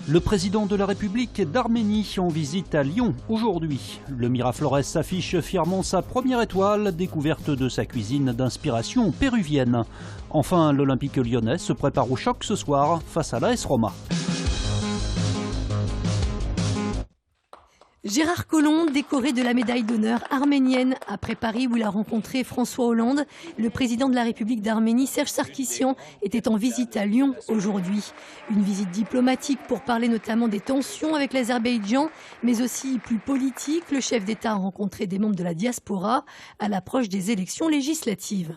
Le président de la République d'Arménie en visite à Lyon aujourd'hui. Le Miraflores affiche fièrement sa première étoile, découverte de sa cuisine d'inspiration péruvienne. Enfin, l'Olympique lyonnais se prépare au choc ce soir face à l'AS Roma. Gérard Collomb, décoré de la médaille d'honneur arménienne après Paris où il a rencontré François Hollande. Le président de la République d'Arménie, Serge Sarkissian, était en visite à Lyon aujourd'hui. Une visite diplomatique pour parler notamment des tensions avec l'Azerbaïdjan, mais aussi plus politique. Le chef d'État a rencontré des membres de la diaspora à l'approche des élections législatives.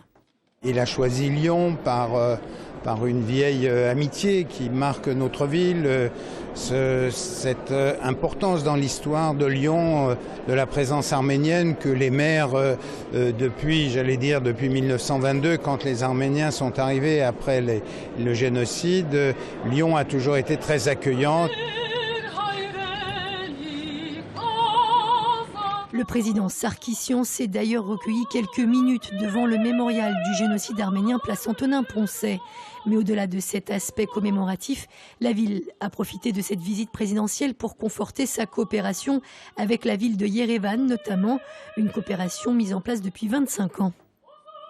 Il a choisi Lyon par une vieille amitié qui marque notre ville, cette importance dans l'histoire de Lyon, de la présence arménienne que les maires, depuis 1922, quand les Arméniens sont arrivés après le génocide, Lyon a toujours été très accueillante. Le président Sarkissian s'est d'ailleurs recueilli quelques minutes devant le mémorial du génocide arménien place Antonin-Poncet. Mais au-delà de cet aspect commémoratif, la ville a profité de cette visite présidentielle pour conforter sa coopération avec la ville de Yerevan notamment, une coopération mise en place depuis 25 ans.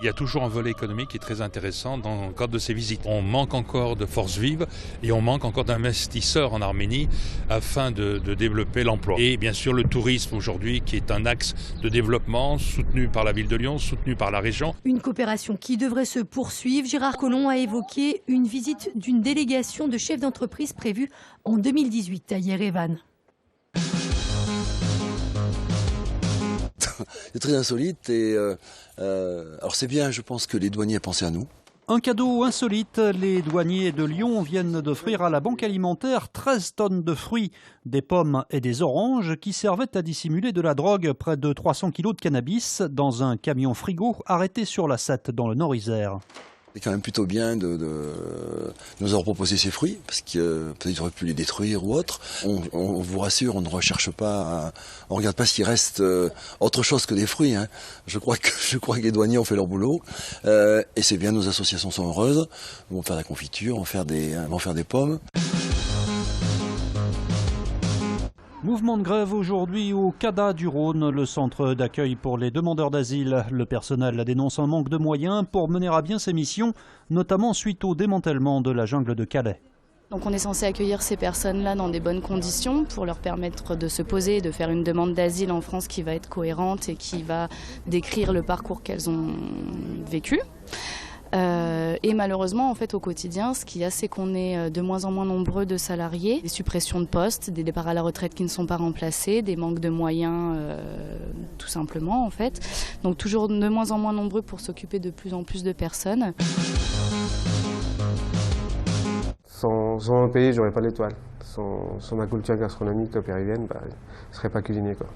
Il y a toujours un volet économique qui est très intéressant dans le cadre de ces visites. On manque encore de forces vives et on manque encore d'investisseurs en Arménie afin de développer l'emploi. Et bien sûr le tourisme aujourd'hui qui est un axe de développement soutenu par la ville de Lyon, soutenu par la région. Une coopération qui devrait se poursuivre. Gérard Collomb a évoqué une visite d'une délégation de chefs d'entreprise prévue en 2018 à Yerevan. C'est très insolite et alors c'est bien, je pense que les douaniers ont pensé à nous. Un cadeau insolite, les douaniers de Lyon viennent d'offrir à la banque alimentaire 13 tonnes de fruits, des pommes et des oranges qui servaient à dissimuler de la drogue, près de 300 kilos de cannabis, dans un camion frigo arrêté sur la 7 dans le Nord-Isère. C'est quand même plutôt bien de nous avoir proposé ces fruits, parce que peut-être qu'ils auraient pu les détruire ou autre. On vous rassure, on ne recherche pas, on regarde pas s'il reste autre chose que des fruits. Hein. Je crois que les douaniers ont fait leur boulot, et c'est bien, nos associations sont heureuses. Ils vont faire de la confiture, vont faire des pommes. Mouvement de grève aujourd'hui au CADA du Rhône, le centre d'accueil pour les demandeurs d'asile. Le personnel dénonce un manque de moyens pour mener à bien ses missions, notamment suite au démantèlement de la jungle de Calais. Donc on est censé accueillir ces personnes-là dans des bonnes conditions pour leur permettre de se poser et de faire une demande d'asile en France qui va être cohérente et qui va décrire le parcours qu'elles ont vécu. Et malheureusement, en fait, au quotidien, ce qu'il y a, c'est qu'on est de moins en moins nombreux de salariés, des suppressions de postes, des départs à la retraite qui ne sont pas remplacés, des manques de moyens, tout simplement, en fait. Donc toujours de moins en moins nombreux pour s'occuper de plus en plus de personnes. Sans mon pays, j'aurais pas l'étoile. Sans ma culture gastronomique péruvienne, je ne serais pas cuisinier, quoi.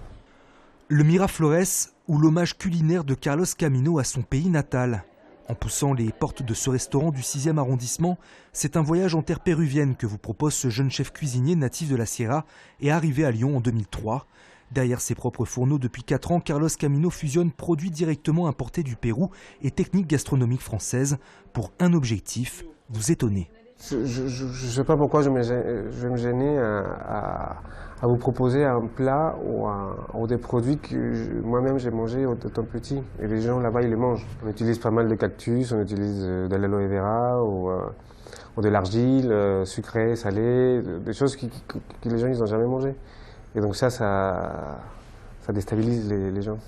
Le Miraflores ou l'hommage culinaire de Carlos Camino à son pays natal. En poussant les portes de ce restaurant du 6e arrondissement, c'est un voyage en terre péruvienne que vous propose ce jeune chef cuisinier natif de la Sierra et arrivé à Lyon en 2003. Derrière ses propres fourneaux depuis 4 ans, Carlos Camino fusionne produits directement importés du Pérou et techniques gastronomiques françaises pour un objectif, vous étonner. Je ne sais pas pourquoi je vais me gêner à vous proposer un plat ou des produits que moi-même j'ai mangé étant petit. Et les gens là-bas, ils les mangent. On utilise pas mal de cactus, on utilise de l'aloe vera ou de l'argile, sucrée, salée, des choses que les gens ils n'ont jamais mangé. Et donc ça déstabilise les gens.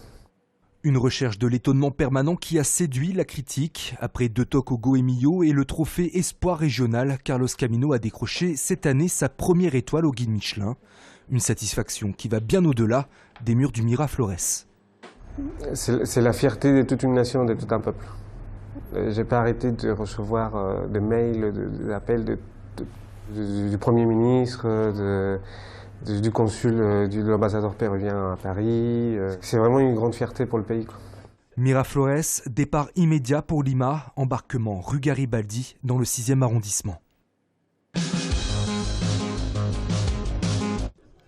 Une recherche de l'étonnement permanent qui a séduit la critique. Après 2 toques au Goemio et le trophée Espoir régional, Carlos Camino a décroché cette année sa première étoile au guide Michelin. Une satisfaction qui va bien au-delà des murs du Miraflores. C'est la fierté de toute une nation, de tout un peuple. J'ai pas arrêté de recevoir des mails, des appels du Premier ministre, du consul, de l'ambassadeur péruvien à Paris. C'est vraiment une grande fierté pour le pays, quoi. Miraflores, départ immédiat pour Lima, embarquement rue Garibaldi dans le 6e arrondissement.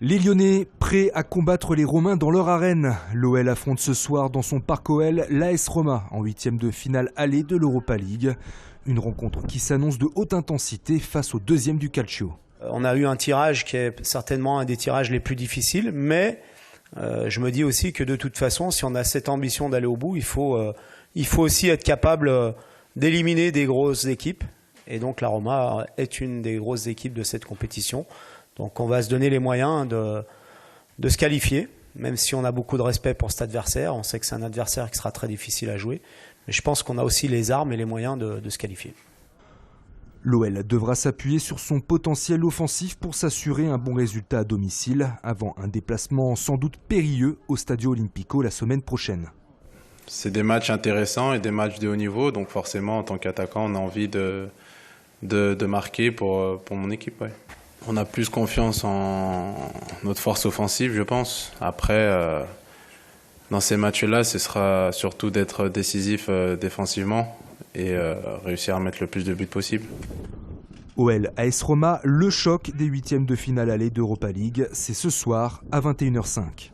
Les Lyonnais, prêts à combattre les Romains dans leur arène. L'OL affronte ce soir dans son parc OL l'AS Roma en 8e de finale allée de l'Europa League. Une rencontre qui s'annonce de haute intensité face au 2e du Calcio. On a eu un tirage qui est certainement un des tirages les plus difficiles, mais je me dis aussi que de toute façon, si on a cette ambition d'aller au bout, il faut aussi être capable d'éliminer des grosses équipes. Et donc la Roma est une des grosses équipes de cette compétition. Donc on va se donner les moyens de se qualifier, même si on a beaucoup de respect pour cet adversaire. On sait que c'est un adversaire qui sera très difficile à jouer. Mais je pense qu'on a aussi les armes et les moyens de se qualifier. L'OL devra s'appuyer sur son potentiel offensif pour s'assurer un bon résultat à domicile avant un déplacement sans doute périlleux au Stadio Olimpico la semaine prochaine. C'est des matchs intéressants et des matchs de haut niveau, donc forcément en tant qu'attaquant on a envie de marquer pour mon équipe. Ouais. On a plus confiance en notre force offensive, je pense. Après, dans ces matchs-là, ce sera surtout d'être décisif défensivement et réussir à mettre le plus de buts possible. OL AS Roma, le choc des 8e de finale aller d'Europa League, c'est ce soir à 21h05.